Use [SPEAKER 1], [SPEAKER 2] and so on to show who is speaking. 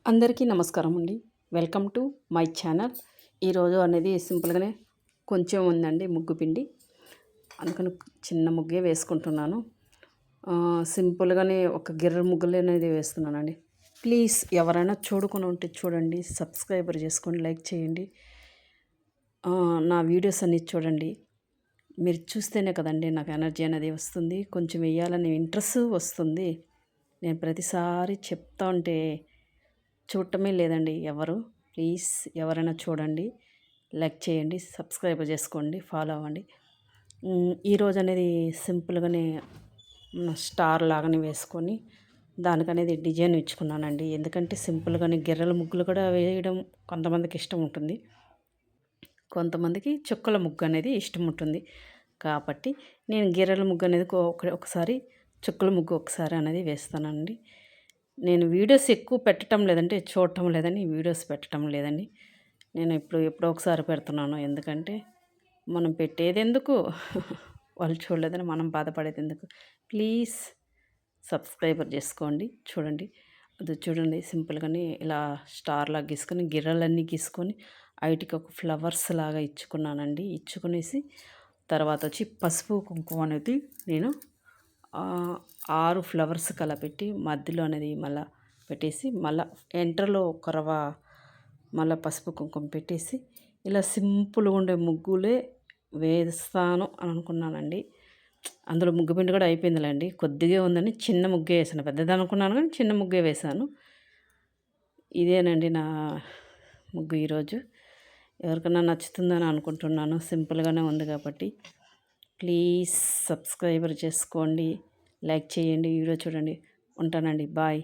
[SPEAKER 1] అందరికీ నమస్కారం అండి. Welcome to my channel. ఈరోజు అనేది సింపుల్గానే కొంచెం ఉందండి ముగ్గు పిండి, అందుకని చిన్న ముగ్గే వేసుకుంటున్నాను. సింపుల్గానే ఒక గిర్ర ముగ్గులు అనేది వేస్తున్నానండి. ప్లీజ్ ఎవరైనా చూడుకొని ఉంటే చూడండి, సబ్స్క్రైబర్ చేసుకోండి, లైక్ చేయండి. నా వీడియోస్ అన్ని చూడండి. మీరు చూస్తేనే కదండి నాకు ఎనర్జీ అనేది వస్తుంది, కొంచెం వేయాలని ఇంట్రెస్ట్ వస్తుంది. నేను ప్రతిసారి చెప్తా ఉంటే చూడటమే లేదండి ఎవరు. ప్లీజ్ ఎవరైనా చూడండి, లైక్ చేయండి, సబ్స్క్రైబ్ చేసుకోండి, ఫాలో అవ్వండి. ఈరోజు అనేది సింపుల్గానే స్టార్ లాగానే వేసుకొని దానికనేది డిజైన్ ఇచ్చుకున్నానండి. ఎందుకంటే సింపుల్గానే గిర్రల ముగ్గులు కూడా వేయడం కొంతమందికి ఇష్టం ఉంటుంది, కొంతమందికి చుక్కల ముగ్గు అనేది ఇష్టం ఉంటుంది. కాబట్టి నేను గిర్రల ముగ్గు అనేది ఒకసారి, చుక్కల ముగ్గు ఒకసారి అనేది వేస్తానండి. నేను వీడియోస్ ఎక్కువ పెట్టడం లేదంటే చూడటం లేదని వీడియోస్ పెట్టడం లేదండి. నేను ఎప్పుడో ఒకసారి పెడుతున్నాను. ఎందుకంటే మనం పెట్టేది ఎందుకు, వాళ్ళు చూడలేదని మనం బాధపడేది ఎందుకు. ప్లీజ్ సబ్స్క్రైబర్ చేసుకోండి. చూడండి, అది చూడండి సింపుల్గానే ఇలా స్టార్లాగా గీసుకొని గిర్రలన్నీ గీసుకొని వాటికి ఒక ఫ్లవర్స్ లాగా ఇచ్చుకున్నానండి. ఇచ్చుకునేసి తర్వాత వచ్చి పసుపు కుంకుమ అనేది నేను 6 ఫ్లవర్స్ కలపెట్టి మధ్యలో అనేది మళ్ళీ పెట్టేసి మళ్ళీ ఎంటర్లో ఒక రవ్వ మళ్ళీ పసుపు కుంకుమ పెట్టేసి ఇలా సింపుల్గా ఉండే ముగ్గులే వేస్తాను అని అనుకున్నానండి. అందులో ముగ్గు పిండి కూడా అయిపోయిందిలేండి, కొద్దిగా ఉందని చిన్న ముగ్గే వేసాను. పెద్దది అనుకున్నాను కానీ చిన్న ముగ్గే వేశాను. ఇదేనండి నా ముగ్గు ఈరోజు. ఎవరికైనా నచ్చుతుందని అనుకుంటున్నాను. సింపుల్గానే ఉంది కాబట్టి ప్లీజ్ సబ్స్క్రైబర్ చేసుకోండి, లైక్ చేయండి, వీడియో చూడండి. ఉంటానండి, బాయ్.